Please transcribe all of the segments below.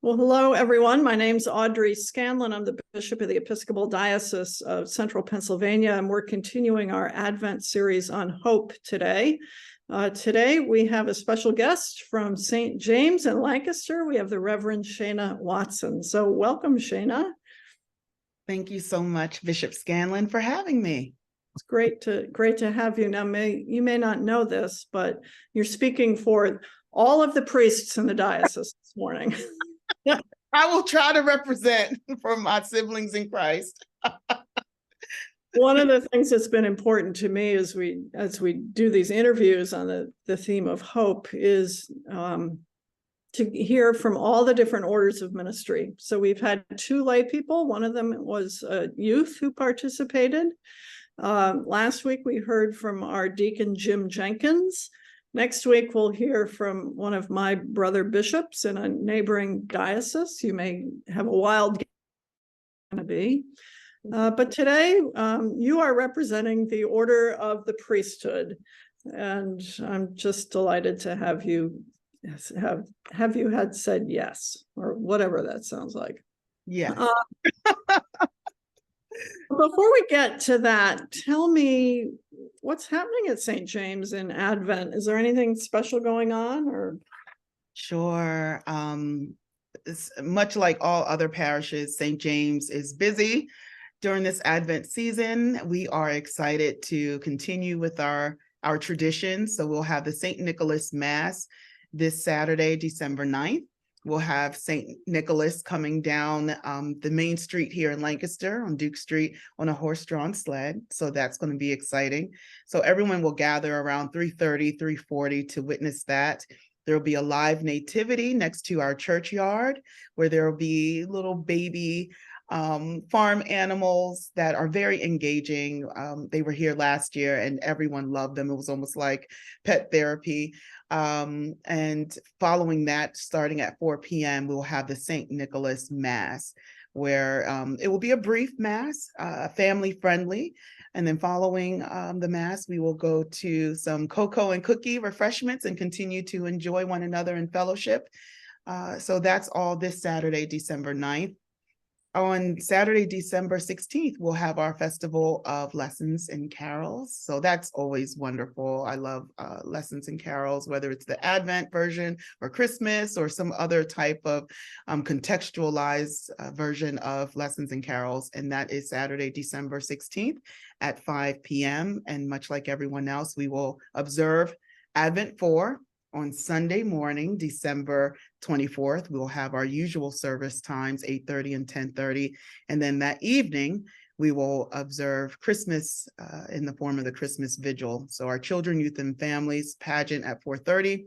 Well, hello, everyone. My name's Audrey Scanlan. I'm the Bishop of the Episcopal Diocese of Central Pennsylvania, and we're continuing our Advent series on hope today. Today, we have a special guest from Saint James in Lancaster. We have the Reverend Shayna Watson. So welcome, Shayna. Thank you so much, Bishop Scanlan, for having me. It's great to have you. Now, you may not know this, but you're speaking for all of the priests in the diocese this morning. I will try to represent for my siblings in Christ. One of the things that's been important to me as we do these interviews on the theme of hope is to hear from all the different orders of ministry. So we've had two lay people. One of them was a youth who participated. Last week we heard from our deacon Jim Jenkins. Next week, we'll hear from one of my brother bishops in a neighboring diocese. You may have a wild guess who it's going to be. But today, you are representing the order of the priesthood. And I'm just delighted to have you had said yes, or whatever that sounds like. Yeah. Before we get to that, tell me what's happening at St. James in Advent. Is there anything special going on, or? Sure. It's much like all other parishes, St. James is busy during this Advent season. We are excited to continue with our traditions. So we'll have the St. Nicholas Mass this Saturday, December 9th. We'll have St. Nicholas coming down the main street here in Lancaster on Duke Street on a horse-drawn sled. So that's going to be exciting. So everyone will gather around 3:30, 3:40 to witness that. There will be a live nativity next to our churchyard where there will be little baby farm animals that are very engaging. They were here last year and everyone loved them. It was almost like pet therapy. And following that, starting at 4 p.m., we'll have the St. Nicholas Mass, where it will be a brief Mass, family friendly. And then following the Mass, we will go to some cocoa and cookie refreshments and continue to enjoy one another in fellowship. So that's all this Saturday, December 9th. On Saturday, December 16th, we'll have our Festival of Lessons and Carols. So that's always wonderful. I love lessons and carols, whether it's the Advent version or Christmas or some other type of contextualized version of lessons and carols. And that is Saturday, December 16th at 5 p.m. And much like everyone else, we will observe Advent 4. On Sunday morning, December 24th, we'll have our usual service times, 8:30 and 10:30. And then that evening, we will observe Christmas in the form of the Christmas Vigil. So our children, youth, and families pageant at 4:30.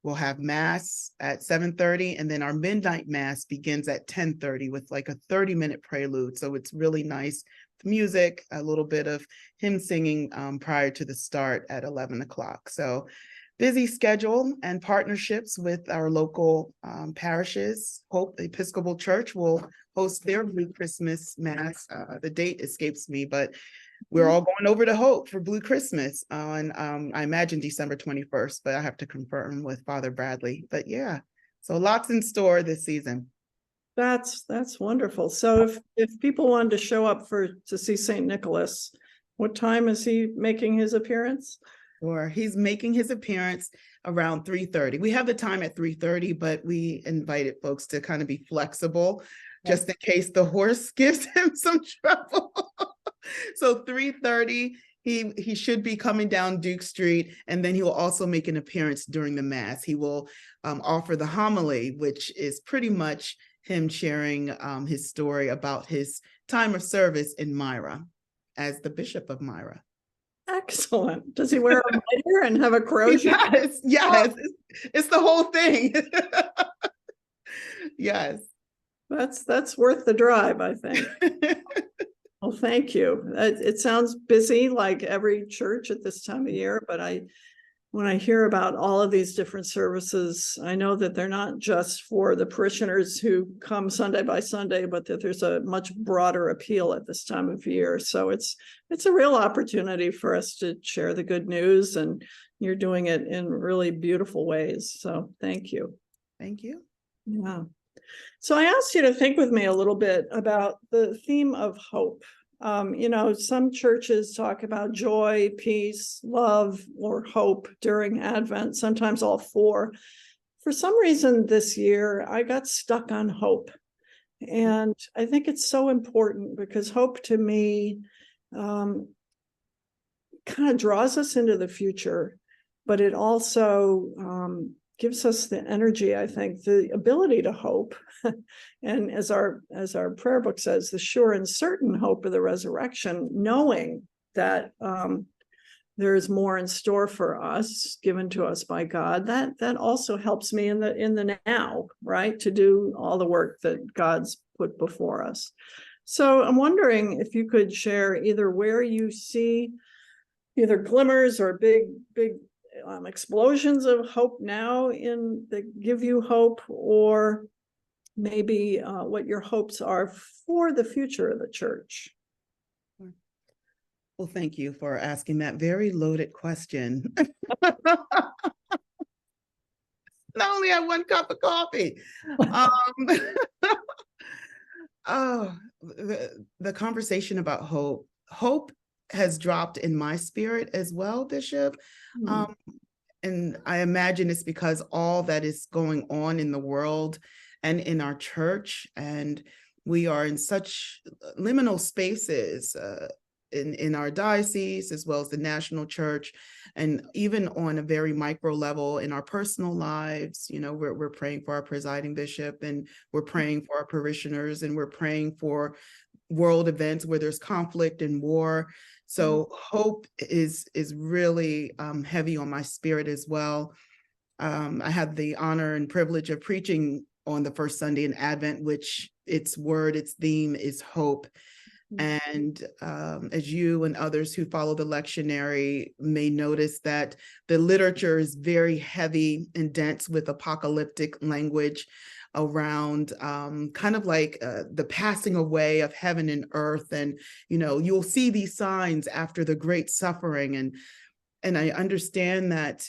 We'll have Mass at 7:30. And then our midnight Mass begins at 10:30 with like a 30-minute prelude. So it's really nice music, a little bit of hymn singing prior to the start at 11 o'clock. So busy schedule and partnerships with our local parishes. Hope Episcopal Church will host their Blue Christmas Mass. The date escapes me, but we're all going over to Hope for Blue Christmas on, I imagine, December 21st, but I have to confirm with Father Bradley. But yeah, so lots in store this season. That's wonderful. So if people wanted to show up to see St. Nicholas, what time is he making his appearance? Or he's making his appearance around 3:30. We have the time at 3:30, but we invited folks to kind of be flexible just in case the horse gives him some trouble. So 3:30, he should be coming down Duke Street, and then he will also make an appearance during the Mass. He will offer the homily, which is pretty much him sharing his story about his time of service in Myra as the Bishop of Myra. Excellent. Does he wear a mitre and have a crochet? Yes. It's the whole thing. Yes. That's worth the drive, I think. Well, thank you. It sounds busy like every church at this time of year, but when I hear about all of these different services, I know that they're not just for the parishioners who come Sunday by Sunday, but that there's a much broader appeal at this time of year. So it's a real opportunity for us to share the good news, and you're doing it in really beautiful ways. So thank you. Thank you. Yeah. So I asked you to think with me a little bit about the theme of hope. Some churches talk about joy, peace, love, or hope during Advent, sometimes all four. For some reason this year, I got stuck on hope. And I think it's so important because hope to me kind of draws us into the future, but it also gives us the energy, I think, the ability to hope. And as our prayer book says, the sure and certain hope of the resurrection, knowing that there is more in store for us, given to us by God, that also helps me in the now, right? To do all the work that God's put before us. So I'm wondering if you could share either where you see either glimmers or big explosions of hope now that give you hope, or maybe what your hopes are for the future of the church. Well, thank you for asking that very loaded question. Not only had one cup of coffee. Oh, the conversation about hope has dropped in my spirit as well, Bishop. And I imagine it's because all that is going on in the world and in our church, and we are in such liminal spaces in our diocese, as well as the national church, and even on a very micro level in our personal lives. We're praying for our presiding bishop, and we're praying for our parishioners, and we're praying for world events where there's conflict and war. So hope is really heavy on my spirit as well. I had the honor and privilege of preaching on the first Sunday in Advent, which its theme is hope. And as you and others who follow the lectionary may notice, that the literature is very heavy and dense with apocalyptic language around kind of like the passing away of heaven and earth. And, you'll see these signs after the great suffering. And I understand that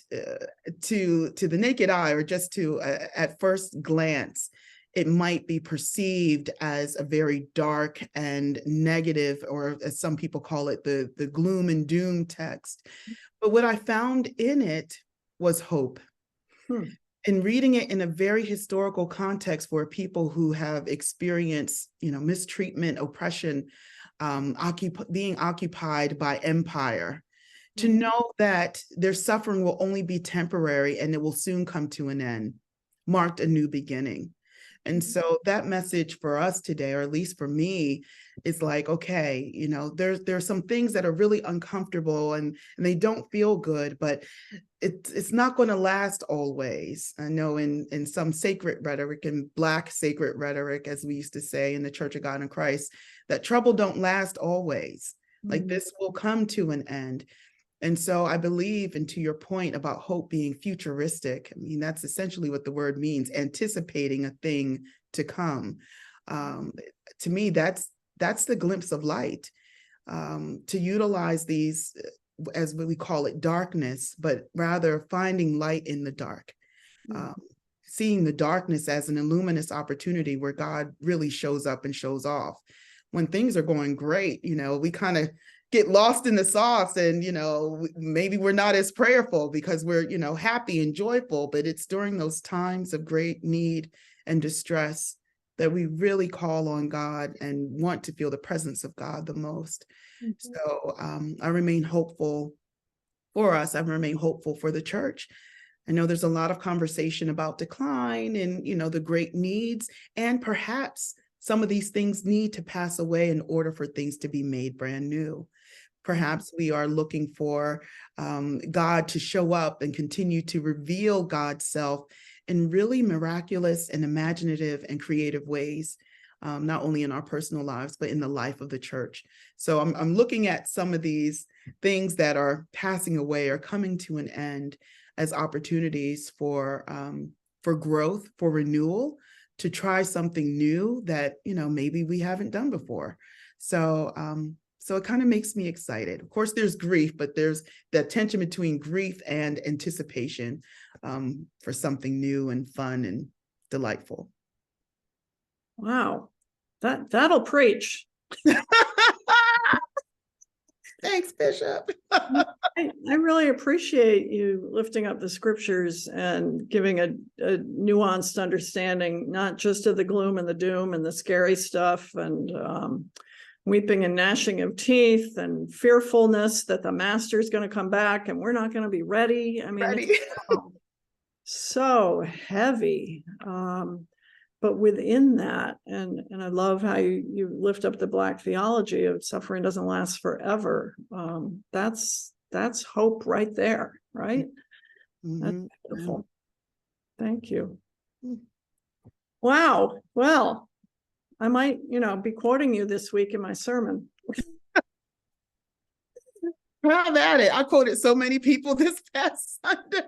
to the naked eye, or just to at first glance, it might be perceived as a very dark and negative, or as some people call it, the gloom and doom text. But what I found in it was hope. And reading it in a very historical context for people who have experienced, mistreatment, oppression, being occupied by empire, to know that their suffering will only be temporary and it will soon come to an end, marked a new beginning. And so that message for us today, or at least for me, is like, okay, there's some things that are really uncomfortable and they don't feel good, but it's not going to last always. I know in some sacred rhetoric, and Black sacred rhetoric, as we used to say in the Church of God in Christ, that trouble don't last always. Like this will come to an end. And so I believe, and to your point about hope being futuristic, that's essentially what the word means, anticipating a thing to come. To me, that's the glimpse of light, to utilize these, as we call it, darkness, but rather finding light in the dark, seeing the darkness as an illuminous opportunity where God really shows up and shows off. When things are going great, we kind of get lost in the sauce, and maybe we're not as prayerful because we're happy and joyful. But it's during those times of great need and distress that we really call on God and want to feel the presence of God the most. So I remain hopeful for us. I remain hopeful for the church. I know there's a lot of conversation about decline and the great needs, and perhaps some of these things need to pass away in order for things to be made brand new. Perhaps we are looking for God to show up and continue to reveal God's self in really miraculous and imaginative and creative ways, not only in our personal lives, but in the life of the church. So I'm looking at some of these things that are passing away or coming to an end as opportunities for growth, for renewal, to try something new that maybe we haven't done before. So it kind of makes me excited. Of course, there's grief, but there's that tension between grief and anticipation for something new and fun and delightful. Wow. That'll preach. Thanks, Bishop. I really appreciate you lifting up the scriptures and giving a nuanced understanding, not just of the gloom and the doom and the scary stuff and weeping and gnashing of teeth and fearfulness that the master's going to come back and we're not going to be ready. I mean, it's so heavy. But within that, and I love how you lift up the Black theology of suffering doesn't last forever. That's hope right there, right? That's beautiful. Thank you. Wow. Well, I might, be quoting you this week in my sermon. Proud at it. I quoted so many people this past Sunday.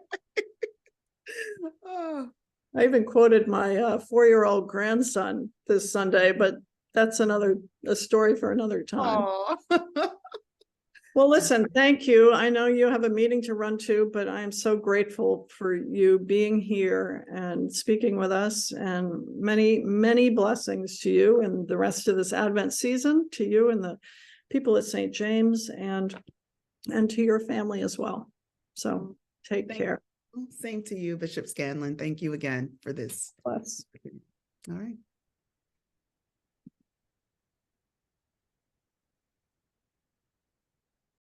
Oh. I even quoted my 4-year-old grandson this Sunday, but that's a story for another time. Well, listen, thank you. I know you have a meeting to run to, but I am so grateful for you being here and speaking with us, and many, many blessings to you and the rest of this Advent season, to you and the people at Saint James, and to your family as well. So take care. Same to you, Bishop Scanlan. Thank you again for this. Bless. All right.